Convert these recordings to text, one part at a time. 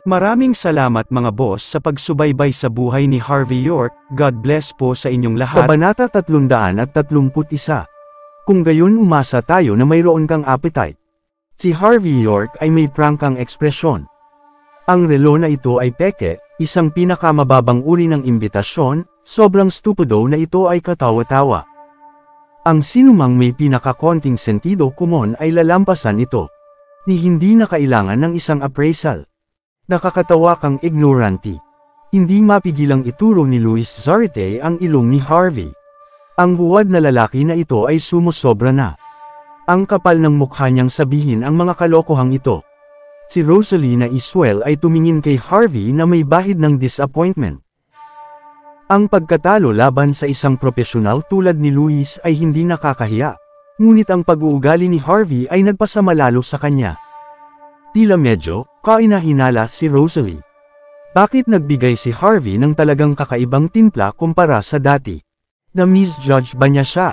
Maraming salamat mga boss sa pagsubaybay sa buhay ni Harvey York. God bless po sa inyong lahat. Kabanata 331. Kung gayon umasa tayo na mayroon kang appetite. Si Harvey York ay may prangkang ekspresyon. Ang relo na ito ay peke, isang pinakamababang uri ng imbitasyon, sobrang stupido na ito ay katawa-tawa. Ang sinumang may pinakakonting sentido komon ay lalampasan ito. Ni hindi na kailangan ng isang appraisal. Nakakatawa kang ignorante. Hindi mapigilang ituro ni Louis Zarate ang ilong ni Harvey. Ang huwad na lalaki na ito ay sumusobra na. Ang kapal ng mukha niyang sabihin ang mga kalokohang ito. Si Rosalina Iswell ay tumingin kay Harvey na may bahid ng disappointment. Ang pagkatalo laban sa isang profesional tulad ni Louis ay hindi nakakahiya. Ngunit ang pag-uugali ni Harvey ay nagpasamalalo sa kanya. Tila medyo kainahinala si Rosalie. Bakit nagbigay si Harvey ng talagang kakaibang timpla kumpara sa dati? Na-misjudge ba niya siya?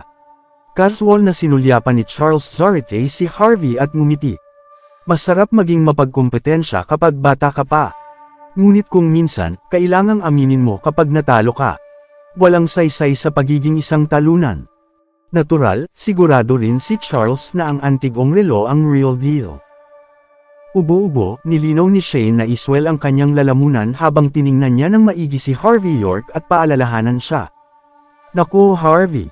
Casual na sinulyapan ni Charles Zarate si Harvey at ngumiti. Masarap maging mapagkompetensya kapag bata ka pa. Ngunit kung minsan, kailangang aminin mo kapag natalo ka. Walang saysay sa pagiging isang talunan. Natural, sigurado rin si Charles na ang antigong relo ang real deal. Ubo-ubo, nilinaw ni Shane na Iswell ang kanyang lalamunan habang tiningnan niya ng maigi si Harvey York at paalalahanan siya. Naku Harvey!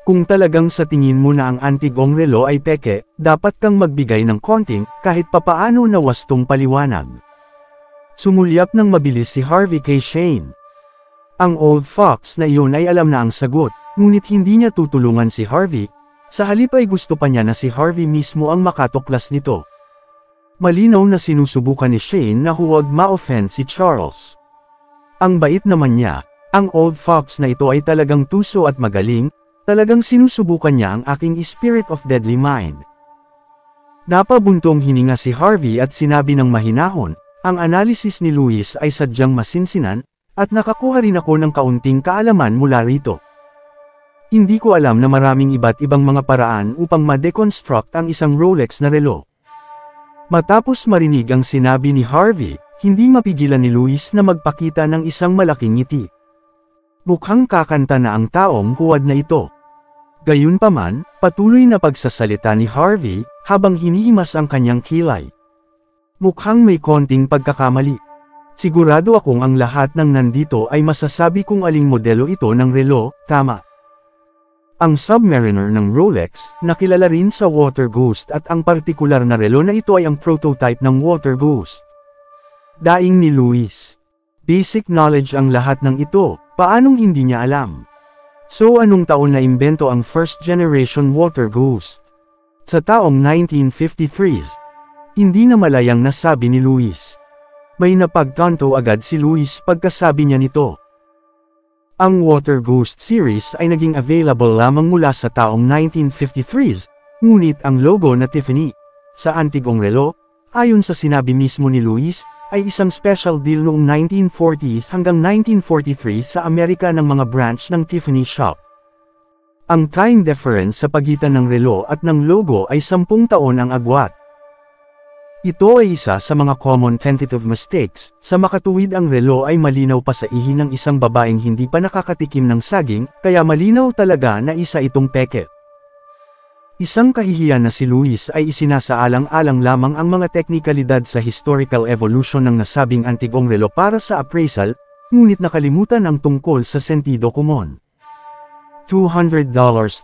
Kung talagang sa tingin mo na ang antigong relo ay peke, dapat kang magbigay ng konting, kahit papaano na wastong paliwanag. Sumulyap ng mabilis si Harvey kay Shane. Ang old fox na iyon ay alam na ang sagot, ngunit hindi niya tutulungan si Harvey, sa halip ay gusto pa niya na si Harvey mismo ang makatuklas nito. Malinaw na sinusubukan ni Shane na huwag ma-offend si Charles. Ang bait naman niya, ang old fox na ito ay talagang tuso at magaling, talagang sinusubukan niya ang aking spirit of deadly mind. Napabuntong hininga si Harvey at sinabi ng mahinahon, ang analysis ni Louis ay sadyang masinsinan, at nakakuha rin ako ng kaunting kaalaman mula rito. Hindi ko alam na maraming iba't ibang mga paraan upang ma-deconstruct ang isang Rolex na relo. Matapos marinig ang sinabi ni Harvey, hindi mapigilan ni Louis na magpakita ng isang malaking ngiti. Mukhang kakanta na ang taong huwad na ito. Gayunpaman, patuloy na pagsasalita ni Harvey, habang hinihimas ang kanyang kilay. Mukhang may konting pagkakamali. Sigurado akong ang lahat ng nandito ay masasabi kung aling modelo ito ng relo, tama. Ang Submariner ng Rolex, nakilala rin sa Water Ghost at ang partikular na relo na ito ay ang prototype ng Water Ghost. Daing ni Louis. Basic knowledge ang lahat ng ito, paanong hindi niya alam? So anong taon na imbento ang first generation Water Ghost? Sa taong 1953s. Hindi na malayang nasabi ni Louis. May napagtanto agad si Louis pagkasabi niya nito. Ang Water Ghost series ay naging available lamang mula sa taong 1953s, ngunit ang logo na Tiffany, sa antigong relo, ayon sa sinabi mismo ni Louis, ay isang special deal noong 1940s hanggang 1943 sa Amerika ng mga branch ng Tiffany Shop. Ang time difference sa pagitan ng relo at ng logo ay 10 taon ang agwat. Ito ay isa sa mga common tentative mistakes. Sa makatuwid ang relo ay malinaw pa sa ihi ng isang babaeng hindi pa nakakatikim ng saging, kaya malinaw talaga na isa itong peke. Isang kahihiyan na si Louis ay isinasaalang-alang lamang ang mga teknikalidad sa historical evolution ng nasabing antigong relo para sa appraisal, ngunit nakalimutan ang tungkol sa sentido komon. $200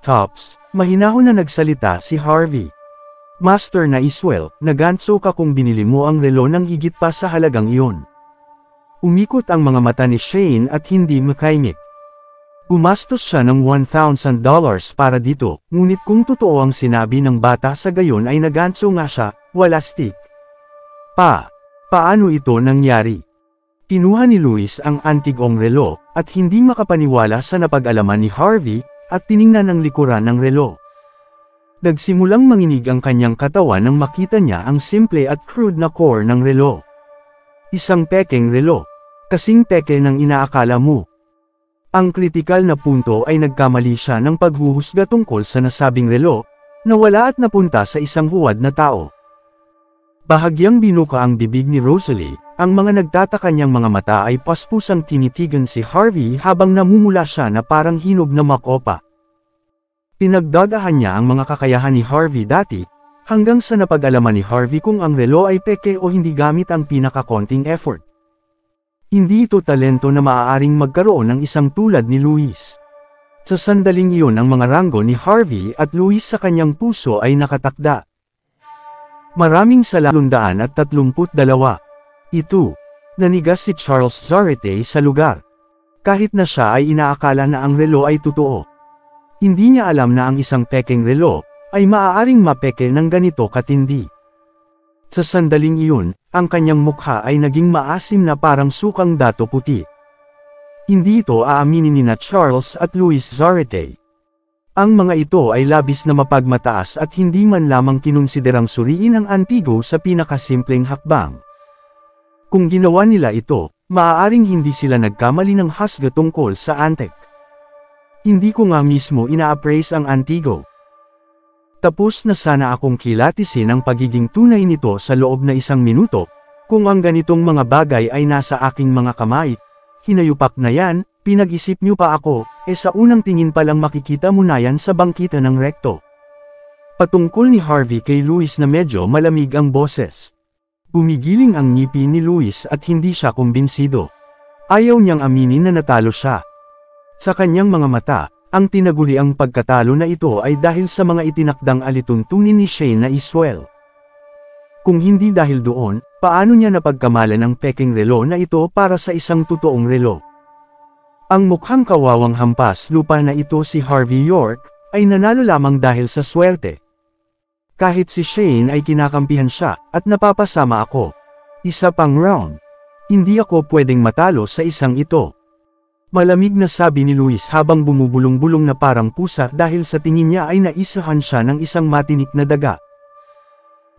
tops, mahinahon na nagsalita si Harvey. Master na Iswell, naganso ka kung binili mo ang relo ng higit pa sa halagang iyon. Umikot ang mga mata ni Shane at hindi makaimik. Gumastos siya ng $1,000 para dito, ngunit kung totoo ang sinabi ng bata sa gayon ay naganso nga siya, wala stick. Paano ito nangyari? Kinuha ni Louis ang antigong relo, at hindi makapaniwala sa napag-alaman ni Harvey, at tiningnan ang likuran ng relo. Nagsimulang manginig ang kanyang katawan nang makita niya ang simple at crude na core ng relo. Isang pekeng relo. Kasing peke ng inaakala mo. Ang kritikal na punto ay nagkamali siya ng paghuhusga tungkol sa nasabing relo, na wala at napunta sa isang huwad na tao. Bahagyang binuka ang bibig ni Rosalie, Ang mga nagtataka niyang mga mata ay paspusang tinitigan si Harvey habang namumula siya na parang hinog na makopa. Pinagdadahan niya ang mga kakayahan ni Harvey dati, hanggang sa napag-alaman ni Harvey kung ang relo ay peke o hindi gamit ang pinakakonting effort. Hindi ito talento na maaaring magkaroon ng isang tulad ni Luis. Sa sandaling iyon ang mga ranggo ni Harvey at Luis sa kanyang puso ay nakatakda. Maraming salamat 132. Ito, nanigas si Charles Zarate sa lugar. Kahit na siya ay inaakala na ang relo ay totoo. Hindi niya alam na ang isang pekeng relo ay maaaring mapeke ng ganito katindi. Sa sandaling iyon, ang kanyang mukha ay naging maasim na parang sukang dato puti. Hindi ito aaminin ni Charles at Luis Zarate. Ang mga ito ay labis na mapagmataas at hindi man lamang kinonsiderang suriin ang Antigo sa pinakasimpleng hakbang. Kung ginawa nila ito, maaaring hindi sila nagkamali ng husga tungkol sa Antek. Hindi ko nga mismo ina-appraise ang Antigo. Tapos na sana akong kilatisin ang pagiging tunay nito sa loob na 1 minuto, kung ang ganitong mga bagay ay nasa aking mga kamay. Hinayupak na yan, pinag-isip niyo pa ako, sa unang tingin pa lang makikita mo na yan sa bangkita ng rekto. Patungkol ni Harvey kay Luis na medyo malamig ang boses. Gumigiling ang ngipin ni Luis at hindi siya kumbinsido. Ayaw niyang aminin na natalo siya. Sa kanyang mga mata, ang tinaguriang pagkatalo na ito ay dahil sa mga itinakdang alituntunin ni Shane na iswel. Kung hindi dahil doon, paano niya napagkamalan ang peking relo na ito para sa isang totoong relo? Ang mukhang kawawang hampas lupa na ito si Harvey York, ay nanalo lamang dahil sa swerte. Kahit si Shane ay kinakampihan siya, at napapasama ako. Isa pang round. Hindi ako pwedeng matalo sa isang ito. Malamig na sabi ni Luis habang bumubulong-bulong na parang pusa dahil sa tingin niya ay naisahan siya ng isang matinik na daga.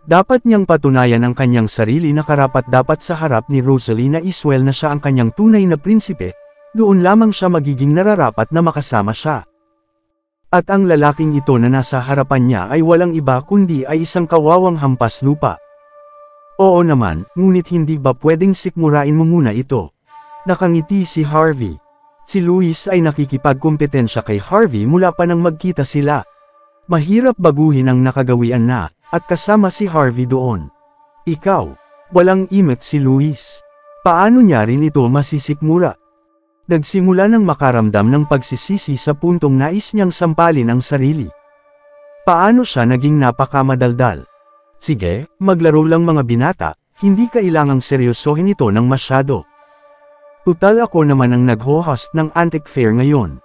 Dapat niyang patunayan ang kanyang sarili na karapat-dapat sa harap ni Rosalie na iswel na siya ang kanyang tunay na prinsipe, doon lamang siya magiging nararapat na makasama siya. At ang lalaking ito na nasa harapan niya ay walang iba kundi ay isang kawawang hampas lupa. Oo naman, ngunit hindi ba pwedeng sikmurain mo muna ito? Nakangiti si Harvey. Si Luis ay nakikipagkompetensya kay Harvey mula pa nang magkita sila. Mahirap baguhin ang nakagawian na, at kasama si Harvey doon. Ikaw, walang imik si Luis. Paano niya rin ito masisikmura? Nagsimula ng makaramdam ng pagsisisi sa puntong nais niyang sampalin ang sarili. Paano siya naging napakamadaldal? Sige, maglaro lang mga binata, hindi kailangang seryosohin ito ng masyado. Tutal ako naman ang nag-host ng Antique Fair ngayon.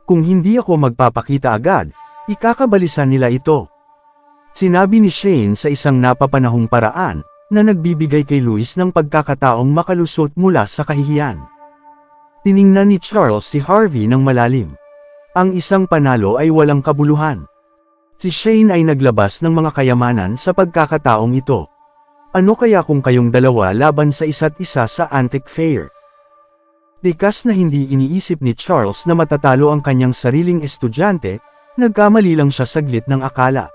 Kung hindi ako magpapakita agad, ikakabalisan nila ito. Sinabi ni Shane sa isang napapanahong paraan, na nagbibigay kay Luis ng pagkakataong makalusot mula sa kahihiyan. Tiningnan ni Charles si Harvey ng malalim. Ang isang panalo ay walang kabuluhan. Si Shane ay naglabas ng mga kayamanan sa pagkakataong ito. Ano kaya kung kayong dalawa laban sa isa't isa sa Antique Fair? Likas na hindi iniisip ni Charles na matatalo ang kanyang sariling estudyante, nagkamali lang siya saglit ng akala.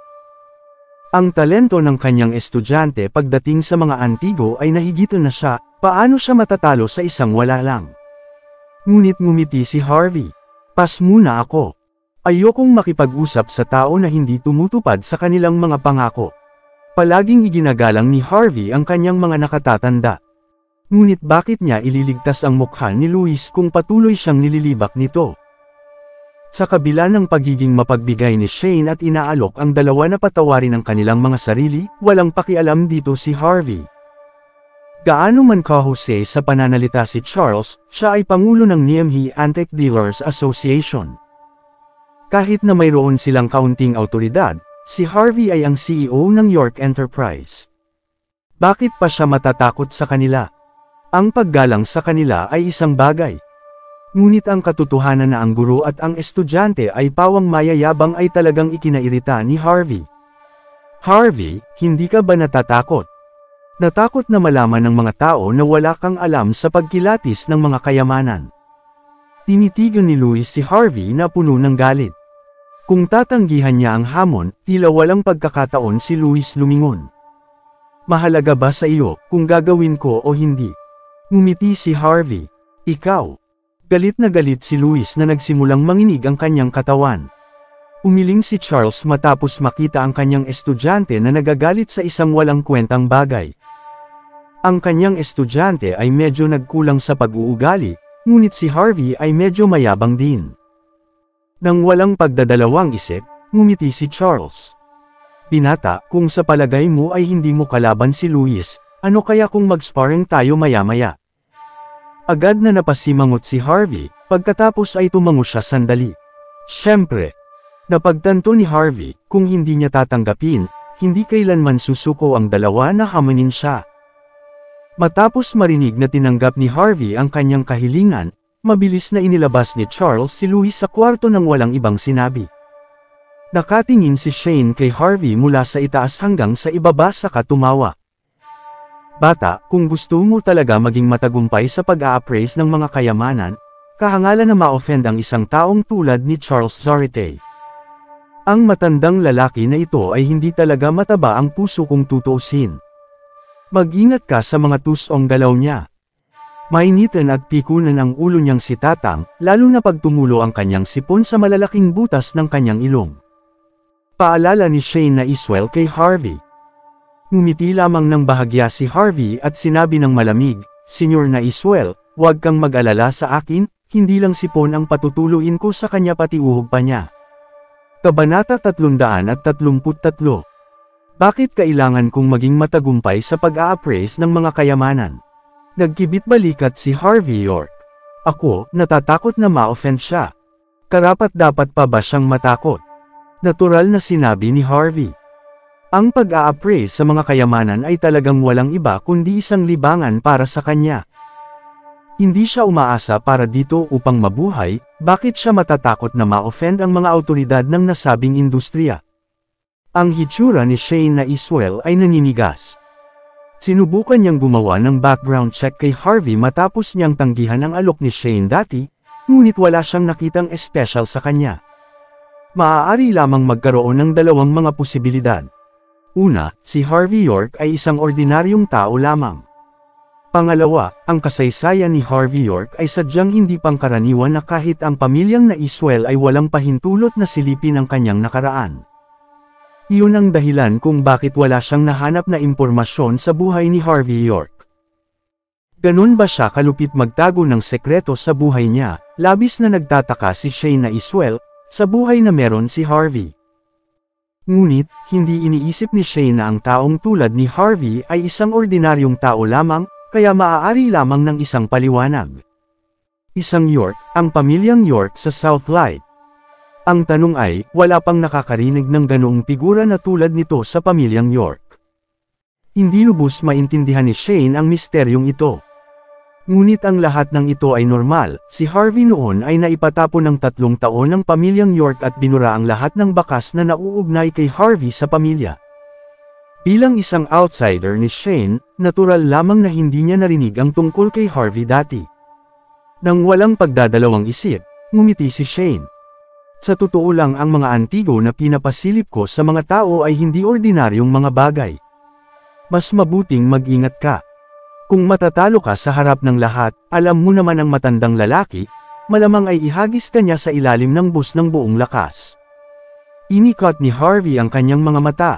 Ang talento ng kanyang estudyante pagdating sa mga Antigo ay nahigitan na siya, paano siya matatalo sa isang wala lang? Ngunit ngumiti si Harvey. Pas muna ako. Ayokong makipag-usap sa tao na hindi tumutupad sa kanilang mga pangako. Palaging iginagalang ni Harvey ang kanyang mga nakatatanda. Ngunit bakit niya ililigtas ang mukha ni Luis kung patuloy siyang nililibak nito? Sa kabila ng pagiging mapagbigay ni Shane at inaalok ang dalawa na patawarin ang kanilang mga sarili, walang pakialam dito si Harvey. Gaano man kahusay sa pananalita si Charles, siya ay pangulo ng NMH Antique Dealers Association. Kahit na mayroon silang kaunting autoridad, si Harvey ay ang CEO ng York Enterprise. Bakit pa siya matatakot sa kanila? Ang paggalang sa kanila ay isang bagay. Ngunit ang katotohanan na ang guro at ang estudyante ay pawang mayayabang ay talagang ikinairita ni Harvey. Harvey, hindi ka ba natatakot? Natakot na malaman ng mga tao na wala kang alam sa pagkilatis ng mga kayamanan. Tinitigan ni Luis si Harvey na puno ng galit. Kung tatanggihan niya ang hamon, tila walang pagkakataon si Luis lumingon. Mahalaga ba sa iyo kung gagawin ko o hindi? Ngumiti si Harvey. Ikaw. Galit na galit si Louis na nagsimulang manginig ang kanyang katawan. Umiling si Charles matapos makita ang kanyang estudyante na nagagalit sa isang walang kwentang bagay. Ang kanyang estudyante ay medyo nagkulang sa pag-uugali, ngunit si Harvey ay medyo mayabang din. Nang walang pagdadalawang isip, ngumiti si Charles. Binata, kung sa palagay mo ay hindi mo kalaban si Louis, ano kaya kung mag-sparring tayo maya-maya? Agad na napasimangot si Harvey, pagkatapos ay tumango siya sandali. Siyempre, napagtanto ni Harvey, kung hindi niya tatanggapin, hindi kailanman susuko ang dalawa na hamanin siya. Matapos marinig na tinanggap ni Harvey ang kanyang kahilingan, mabilis na inilabas ni Charles si Louis sa kwarto nang walang ibang sinabi. Nakatingin si Shane kay Harvey mula sa itaas hanggang sa ibaba saka tumawa. Bata, kung gusto mo talaga maging matagumpay sa pag-a-appraise ng mga kayamanan, kahangalan na ma-offend ang isang taong tulad ni Charles Zarate. Ang matandang lalaki na ito ay hindi talaga mataba ang puso kung tutuusin. Mag-ingat ka sa mga tusong galaw niya. Mainitan at pikunan ang ulo niyang si Tatang, lalo na pag tumulo ang kanyang sipon sa malalaking butas ng kanyang ilong. Paalala ni Shane na Iswell kay Harvey. Ngumiti lamang ng bahagya si Harvey at sinabi ng malamig, "Senyor na Iswell, huwag kang mag-alala sa akin, hindi lang sipon ang patutuluin ko sa kanya pati uhog pa niya." Kabanata 333. Bakit kailangan kong maging matagumpay sa pag-a-appraise ng mga kayamanan? Nagkibit balikat si Harvey York. Ako, natatakot na ma-offend siya. Karapat-dapat pa ba siyang matakot? Natural na sinabi ni Harvey. Ang pag-a-appraise sa mga kayamanan ay talagang walang iba kundi isang libangan para sa kanya. Hindi siya umaasa para dito upang mabuhay, bakit siya matatakot na ma-offend ang mga awtoridad ng nasabing industriya? Ang hitsura ni Shane na Iswell ay naninigas. Sinubukan niyang gumawa ng background check kay Harvey matapos niyang tanggihan ang alok ni Shane dati, ngunit wala siyang nakitang espesyal sa kanya. Maaari lamang magkaroon ng dalawang mga posibilidad. Una, si Harvey York ay isang ordinaryong tao lamang. Pangalawa, ang kasaysayan ni Harvey York ay sadyang hindi pangkaraniwan na kahit ang pamilyang na Iswell ay walang pahintulot na silipin ang kanyang nakaraan. Iyon ang dahilan kung bakit wala siyang nahanap na impormasyon sa buhay ni Harvey York. Ganun ba siya kalupit magtago ng sekreto sa buhay niya? Labis na nagtataka si Shane na Iswell, sa buhay na meron si Harvey. Ngunit, hindi iniisip ni Shane na ang taong tulad ni Harvey ay isang ordinaryong tao lamang, kaya maaari lamang ng isang paliwanag. Isang York, ang pamilyang York sa South Light. Ang tanong ay, wala pang nakakarinig ng ganoong figura na tulad nito sa pamilyang York. Hindi lubos maintindihan ni Shane ang misteryong ito. Ngunit ang lahat ng ito ay normal, si Harvey noon ay naipatapon ng 3 taon ng pamilyang York at binura ang lahat ng bakas na nauugnay kay Harvey sa pamilya. Bilang isang outsider ni Shane, natural lamang na hindi niya narinig ang tungkol kay Harvey dati. Nang walang pagdadalawang isip, ngumiti si Shane. Sa totoo lang ang mga antigo na pinapasilip ko sa mga tao ay hindi ordinaryong mga bagay. Mas mabuting mag-ingat ka. Kung matatalo ka sa harap ng lahat, alam mo naman ang matandang lalaki, malamang ay ihagis ka niya sa ilalim ng bus ng buong lakas. Inikot ni Harvey ang kanyang mga mata.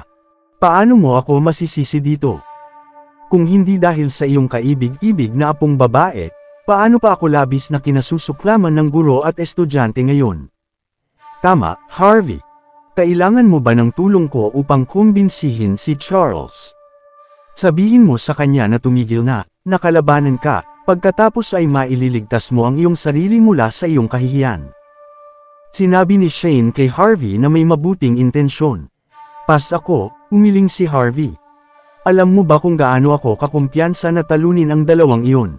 Paano mo ako masisisi dito? Kung hindi dahil sa iyong kaibig-ibig na apong babae, paano pa ako labis na kinasusuklaman ng guro at estudyante ngayon? Tama, Harvey. Kailangan mo ba ng tulong ko upang kumbinsihin si Charles? Sabihin mo sa kanya na tumigil na, nakalabanan ka, pagkatapos ay maililigtas mo ang iyong sarili mula sa iyong kahihiyan. Sinabi ni Shane kay Harvey na may mabuting intensyon. Pas ako, umiling si Harvey. Alam mo ba kung gaano ako kakumpiyansa na talunin ang dalawang iyon?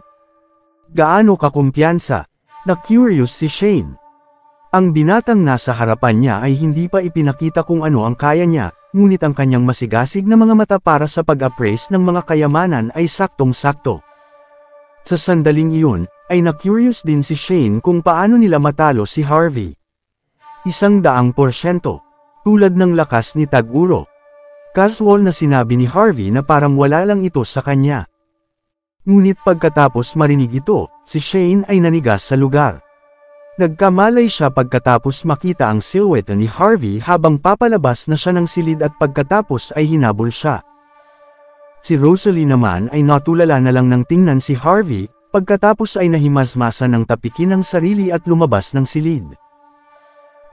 Gaano kakumpiyansa? Na-curious si Shane. Ang binatang nasa harapan niya ay hindi pa ipinakita kung ano ang kaya niya, ngunit ang kanyang masigasig na mga mata para sa pag-appraise ng mga kayamanan ay saktong-sakto. Sa sandaling iyon, ay na-curious din si Shane kung paano nila matalo si Harvey. 100%. Tulad ng lakas ni Taguro. Casual na sinabi ni Harvey na parang wala lang ito sa kanya. Ngunit pagkatapos marinig ito, si Shane ay nanigas sa lugar. Nagkamalay siya pagkatapos makita ang silhouette ni Harvey habang papalabas na siya ng silid at pagkatapos ay hinabol siya. Si Rosalie naman ay natulala na lang ng tingnan si Harvey, pagkatapos ay nahimasmasan ng tapikin ang sarili at lumabas ng silid.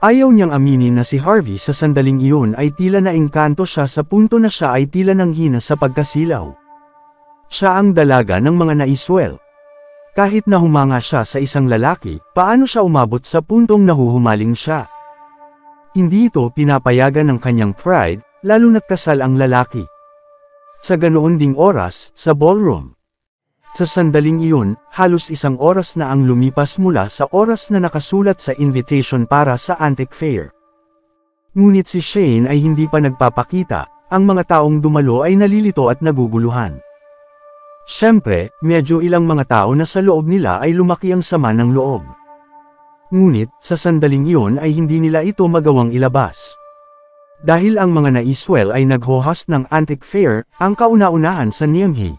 Ayaw niyang aminin na si Harvey sa sandaling iyon ay tila naengkanto siya sa punto na siya ay tila nanghina sa pagkasilaw. Siya ang dalaga ng mga naiswel. Kahit na humanga siya sa isang lalaki, paano siya umabot sa puntong nahuhumaling siya? Hindi ito pinapayagan ng kanyang pride, lalo na't kasal ang lalaki. Sa ganoon ding oras, sa ballroom. Sa sandaling iyon, halos isang oras na ang lumipas mula sa oras na nakasulat sa invitation para sa antique fair. Ngunit si Shane ay hindi pa nagpapakita, ang mga taong dumalo ay nalilito at naguguluhan. Siyempre, medyo ilang mga tao na sa loob nila ay lumaki ang sama ng loob. Ngunit, sa sandaling iyon ay hindi nila ito magawang ilabas. Dahil ang mga naiswel ay naghohas ng antique fair, ang kauna-unahan sa Niamey.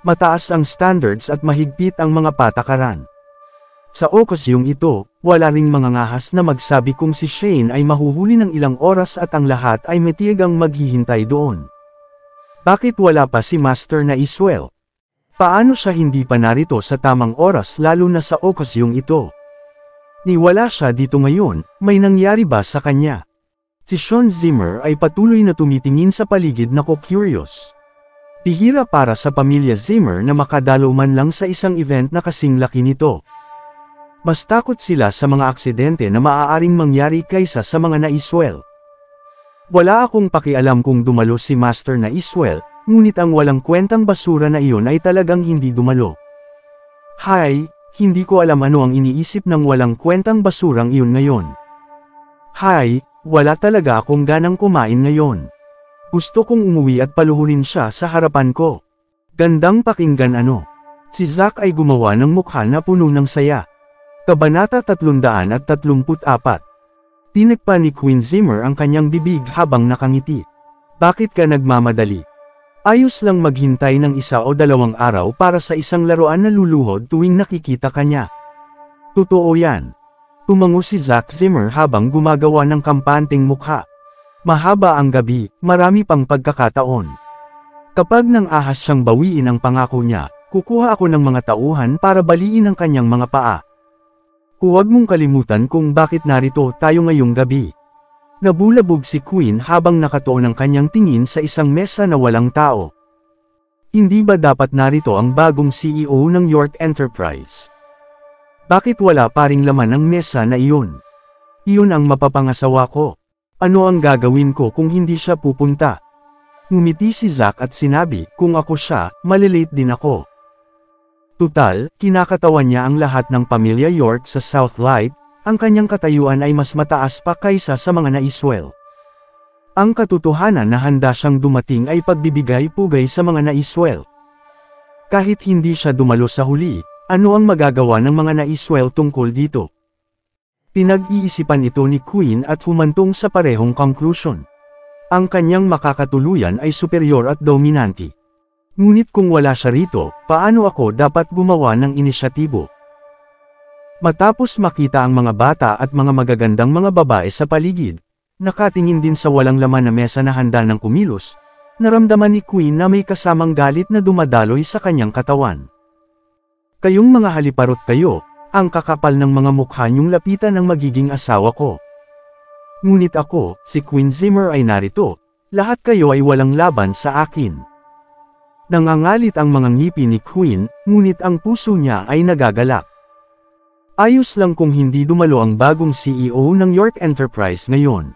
Mataas ang standards at mahigpit ang mga patakaran. Sa okasyong ito, wala ring mga ngahas na magsabi kung si Shane ay mahuhuli ng ilang oras at ang lahat ay matiyagang maghihintay doon. Bakit wala pa si Master na Iswell? Paano siya hindi pa narito sa tamang oras lalo na sa okasyong ito? Ni wala siya dito ngayon, may nangyari ba sa kanya? Si Sean Zimmer ay patuloy na tumitingin sa paligid na curious. Bihira para sa pamilya Zimmer na makadalo man lang sa isang event na kasing laki nito. Mas takot sila sa mga aksidente na maaaring mangyari kaysa sa mga naiswel. Wala akong pakialam kung dumalo si Master na Iswell, ngunit ang walang kwentang basura na iyon ay talagang hindi dumalo. Hay, hindi ko alam ano ang iniisip ng walang kwentang basurang iyon ngayon. Hay, wala talaga akong ganang kumain ngayon. Gusto kong umuwi at paluhurin siya sa harapan ko. Gandang pakinggan ano. Si Zack ay gumawa ng mukha na puno ng saya. Kabanata 334. Tinekpa ni Queen Zimmer ang kanyang bibig habang nakangiti. Bakit ka nagmamadali? Ayos lang maghintay ng 1 o 2 araw para sa isang laruan na luluhod tuwing nakikita ka niya. Totoo yan. Tumango si Zack Zimmer habang gumagawa ng kampanteng mukha. Mahaba ang gabi, marami pang pagkakataon. Kapag nang ahas siyang bawiin ang pangako niya, kukuha ako ng mga tauhan para baliin ang kanyang mga paa. Huwag mong kalimutan kung bakit narito tayo ngayong gabi. Nabulabog si Queen habang nakatuon ang kanyang tingin sa isang mesa na walang tao. Hindi ba dapat narito ang bagong CEO ng York Enterprise? Bakit wala pa ring laman ang mesa na iyon? Iyon ang mapapangasawa ko. Ano ang gagawin ko kung hindi siya pupunta? Ngumiti si Zack at sinabi, kung ako siya, malilate din ako. Tutal, kinakatawan niya ang lahat ng pamilya York sa Southlight, ang kanyang katayuan ay mas mataas pa kaysa sa mga naiswel. Ang katotohanan na handa siyang dumating ay pagbibigay-pugay sa mga naiswel. Kahit hindi siya dumalo sa huli, ano ang magagawa ng mga naiswel tungkol dito? Pinag-iisipan ito ni Queen at humantong sa parehong conclusion. Ang kanyang makakatuluyan ay superior at dominante. Ngunit kung wala siya rito, paano ako dapat gumawa ng inisyatibo? Matapos makita ang mga bata at mga magagandang mga babae sa paligid, nakatingin din sa walang laman na mesa na handa ng kumilos, naramdaman ni Queen na may kasamang galit na dumadaloy sa kanyang katawan. Kayong mga haliparot kayo, ang kakapal ng mga mukha niyong lapitan ng magiging asawa ko. Ngunit ako, si Queen Zimmer ay narito, lahat kayo ay walang laban sa akin. Nangangalit ang mga ngipin ni Queen, ngunit ang puso niya ay nagagalak. Ayos lang kung hindi dumalo ang bagong CEO ng York Enterprise ngayon.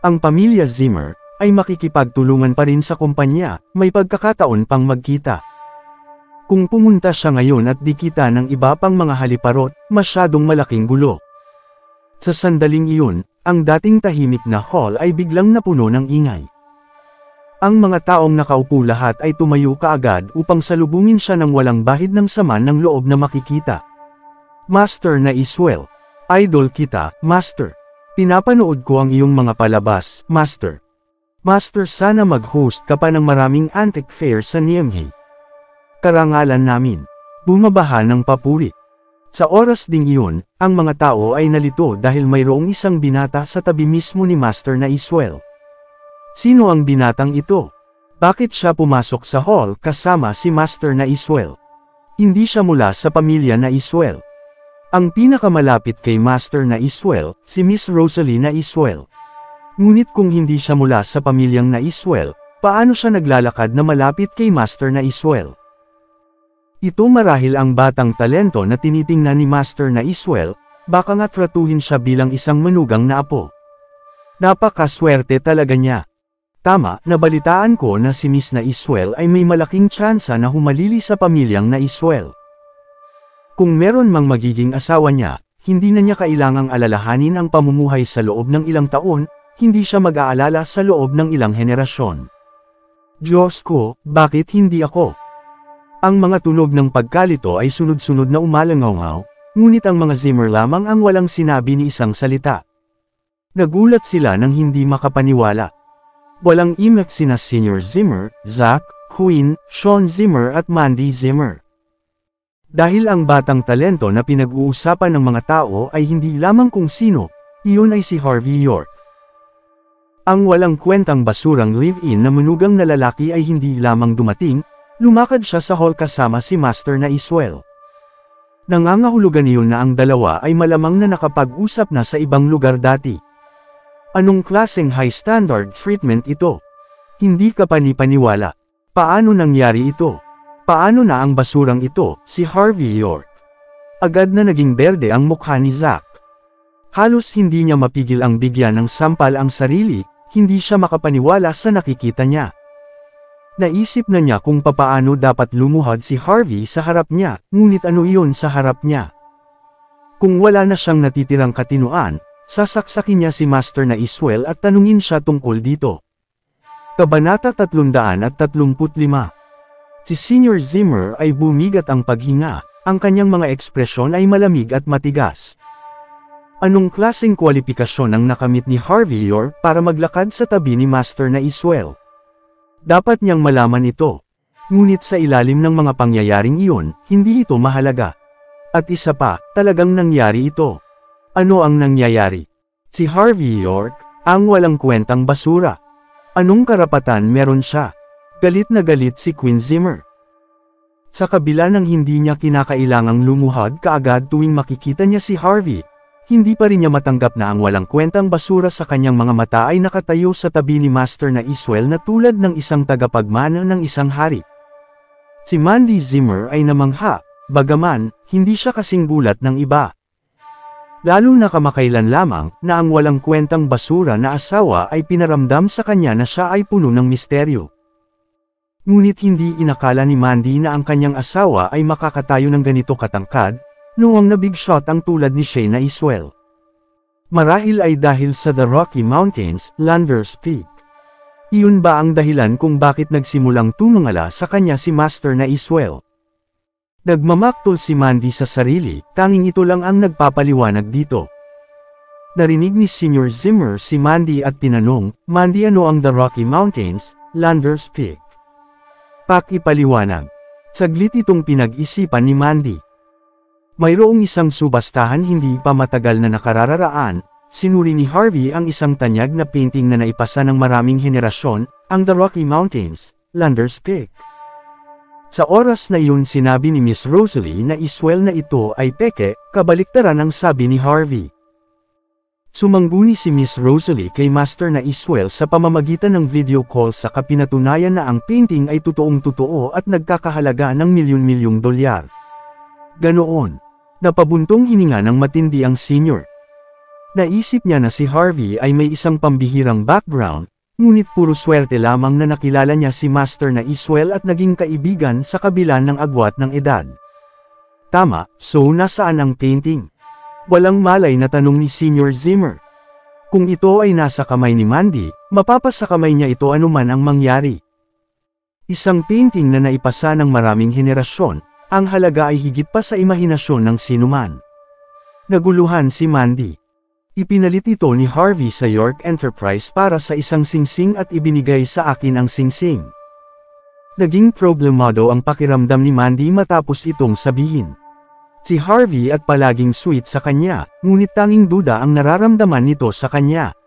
Ang pamilya Zimmer ay makikipagtulungan pa rin sa kumpanya, may pagkakataon pang magkita. Kung pumunta siya ngayon at dikita ng iba pang mga haliparot, masyadong malaking gulo. Sa sandaling iyon, ang dating tahimik na hall ay biglang napuno ng ingay. Ang mga taong nakaupo lahat ay tumayo kaagad upang salubungin siya ng walang bahid ng sama ng loob na makikita. Master na Iswell. Idol kita, Master. Pinapanood ko ang iyong mga palabas, Master. Master, sana mag-host ka pa ng maraming antique fair sa Niamey. karangalan namin. Bumabaha ng papuri. Sa oras ding iyon, ang mga tao ay nalito dahil mayroong isang binata sa tabi mismo ni Master na Iswell. Sino ang binatang ito? Bakit siya pumasok sa hall kasama si Master na Iswell? Hindi siya mula sa pamilya na Iswell. Ang pinakamalapit kay Master na Iswell, si Miss Rosalie na Iswell. Ngunit kung hindi siya mula sa pamilyang na Iswell, paano siya naglalakad na malapit kay Master na Iswell? Ito marahil ang batang talento na tinitingnan ni Master na Iswell, baka nga tratuhin siya bilang isang manugang na apo. Napakaswerte talaga niya. Tama, nabalitaan ko na si Miss na Iswell ay may malaking tsansa na humalili sa pamilyang na Iswell. Kung meron mang magiging asawa niya, hindi na niya kailangang alalahanin ang pamumuhay sa loob ng ilang taon, hindi siya mag-aalala sa loob ng ilang henerasyon. Diyos ko, bakit hindi ako? Ang mga tunog ng pagkalito ay sunod-sunod na umalangaw, ngunit ang mga Zimmer lamang ang walang sinabi ni isang salita. Nagulat sila nang hindi makapaniwala. Walang imek sina Senior Zimmer, Zach, Queen, Sean Zimmer at Mandy Zimmer. Dahil ang batang talento na pinag-uusapan ng mga tao ay hindi lamang kung sino, iyon ay si Harvey York. Ang walang kwentang basurang live-in na manugang na lalaki ay hindi lamang dumating, lumakad siya sa hall kasama si Master na Iswell. Nangangahulugan iyon na ang dalawa ay malamang na nakapag-usap na sa ibang lugar dati. Anong klaseng high standard treatment ito? Hindi ka panipaniwala. Paano nangyari ito? Paano na ang basurang ito, si Harvey York? Agad na naging berde ang mukha ni Zach. Halos hindi niya mapigil ang bigyan ng sampal ang sarili, hindi siya makapaniwala sa nakikita niya. Naisip na niya kung papaano dapat lumuhod si Harvey sa harap niya, ngunit ano iyon sa harap niya? Kung wala na siyang natitirang katinuan, sasaksakin niya si Master na Iswell at tanungin siya tungkol dito. Kabanata 335. Si Senior Zimmer ay bumigat ang paghinga, ang kanyang mga ekspresyon ay malamig at matigas. Anong klaseng kwalifikasyon ang nakamit ni Harvey York para maglakad sa tabi ni Master na Iswell? Dapat niyang malaman ito. Ngunit sa ilalim ng mga pangyayaring iyon, hindi ito mahalaga. At isa pa, talagang nangyari ito. Ano ang nangyayari? Si Harvey York, ang walang kwentang basura. Anong karapatan meron siya? Galit na galit si Queen Zimmer. Sa kabila ng hindi niya kinakailangang lumuhod kaagad tuwing makikita niya si Harvey, hindi pa rin niya matanggap na ang walang kwentang basura sa kanyang mga mata ay nakatayo sa tabi ni Master na Iswell na tulad ng isang tagapagmana ng isang hari. Si Mandy Zimmer ay namangha, bagaman, hindi siya kasing gulat ng iba. Lalo na kamakailan lamang, na ang walang kwentang basura na asawa ay pinaramdam sa kanya na siya ay puno ng misteryo. Ngunit hindi inakala ni Mandy na ang kanyang asawa ay makakatayo ng ganito katangkad, noong na big shot ang tulad ni Shane na Iswell. Marahil ay dahil sa the Rocky Mountains, Landers Peak. Iyon ba ang dahilan kung bakit nagsimulang tumangala sa kanya si Master na Iswell? Nagmamaktol si Mandy sa sarili, tanging ito lang ang nagpapaliwanag dito. Narinig ni Senior Zimmer si Mandy at tinanong, Mandy, ano ang the Rocky Mountains, Landers Peak? Pakipaliwanag. Saglit itong pinag-isipan ni Mandy. Mayroong isang subastahan hindi pa matagal na nakarararaan, sinuri ni Harvey ang isang tanyag na painting na naipasa ng maraming henerasyon, ang The Rocky Mountains, Landers Peak. Sa oras na iyon sinabi ni Miss Rosalie na Iswell na ito ay peke, kabaliktaran ang sabi ni Harvey. Sumangguni si Miss Rosalie kay Master na Iswell sa pamamagitan ng video call sa kapinatunayan na ang painting ay totoong-totoo at nagkakahalaga ng milyon-milyong dolyar. Ganoon. Napabuntong hininga ng matindi ang senior. Naisip niya na si Harvey ay may isang pambihirang background, ngunit puro swerte lamang na nakilala niya si Master na Iswell at naging kaibigan sa kabila ng agwat ng edad. Tama, so nasaan ang painting? Walang malay na tanong ni Senior Zimmer. Kung ito ay nasa kamay ni Mandy, mapapasa kamay niya ito anuman ang mangyari. Isang painting na naipasa ng maraming henerasyon, ang halaga ay higit pa sa imahinasyon ng sinuman. Naguluhan si Mandy. Ipinalit ito ni Harvey sa York Enterprise para sa isang singsing at ibinigay sa akin ang singsing. Naging problemado ang pakiramdam ni Mandy matapos itong sabihin. Si Harvey at palaging sweet sa kanya, ngunit tanging duda ang nararamdaman nito sa kanya.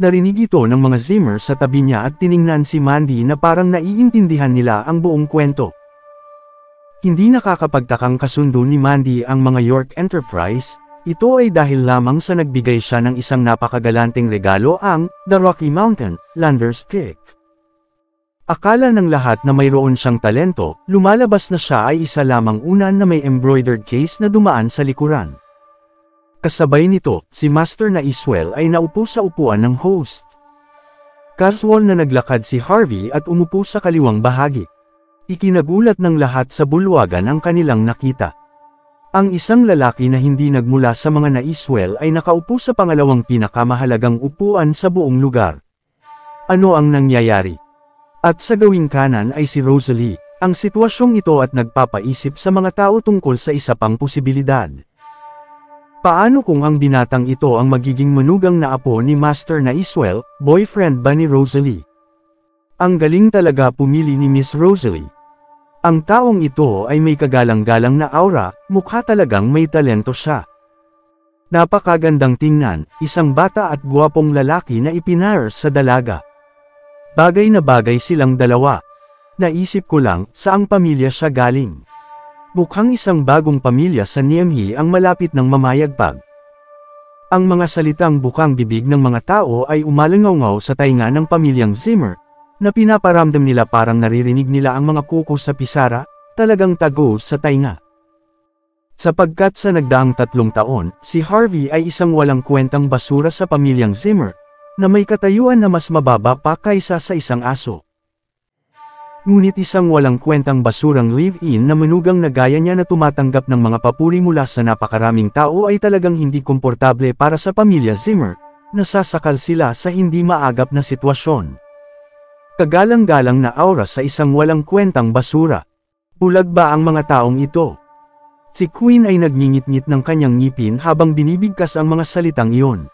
Narinig ito ng mga Zimmer sa tabi niya at tiningnan si Mandy na parang naiintindihan nila ang buong kwento. Hindi nakakapagtakang kasundo ni Mandy ang mga York Enterprise, ito ay dahil lamang sa nagbigay siya ng isang napakagalanteng regalo ang The Rocky Mountain, Lander's Peak. Akala ng lahat na mayroon siyang talento, lumalabas na siya ay isa lamang unan na may embroidered case na dumaan sa likuran. Kasabay nito, si Master na Iswell ay naupo sa upuan ng host. Casual na naglakad si Harvey at umupo sa kaliwang bahagi. Ikinagulat ng lahat sa bulwagan ang kanilang nakita. Ang isang lalaki na hindi nagmula sa mga na-Iswell ay nakaupo sa pangalawang pinakamahalagang upuan sa buong lugar. Ano ang nangyayari? At sa gawing kanan ay si Rosalie, ang sitwasyong ito at nagpapaisip sa mga tao tungkol sa isa pang posibilidad. Paano kung ang binatang ito ang magiging manugang na apo ni Master na Iswell, boyfriend ba ni Rosalie? Ang galing talaga pumili ni Miss Rosalie. Ang taong ito ay may kagalang-galang na aura, mukha talagang may talento siya. Napakagandang tingnan, isang bata at guwapong lalaki na ipinahire sa dalaga. Bagay na bagay silang dalawa. Naisip ko lang, saang pamilya siya galing. Mukhang isang bagong pamilya sa Niamey ang malapit ng mamayagpag. Ang mga salitang bukang bibig ng mga tao ay umalangaw sa tainga ng pamilyang Zimmer, na pinaparamdam nila parang naririnig nila ang mga kuko sa pisara, talagang tago sa tainga. Sapagkat sa nagdaang 3 taon, si Harvey ay isang walang kwentang basura sa pamilyang Zimmer, na may katayuan na mas mababa pa kaysa sa isang aso. Ngunit isang walang kwentang basurang live-in na manugang na gaya niya na tumatanggap ng mga papuri mula sa napakaraming tao ay talagang hindi komportable para sa pamilya Zimmer, nasasakal sila sa hindi maagap na sitwasyon. Kagalang-galang na aura sa isang walang kwentang basura. Bulag ba ang mga taong ito? Si Queen ay nagngingit-ngit ng kanyang ngipin habang binibigkas ang mga salitang iyon.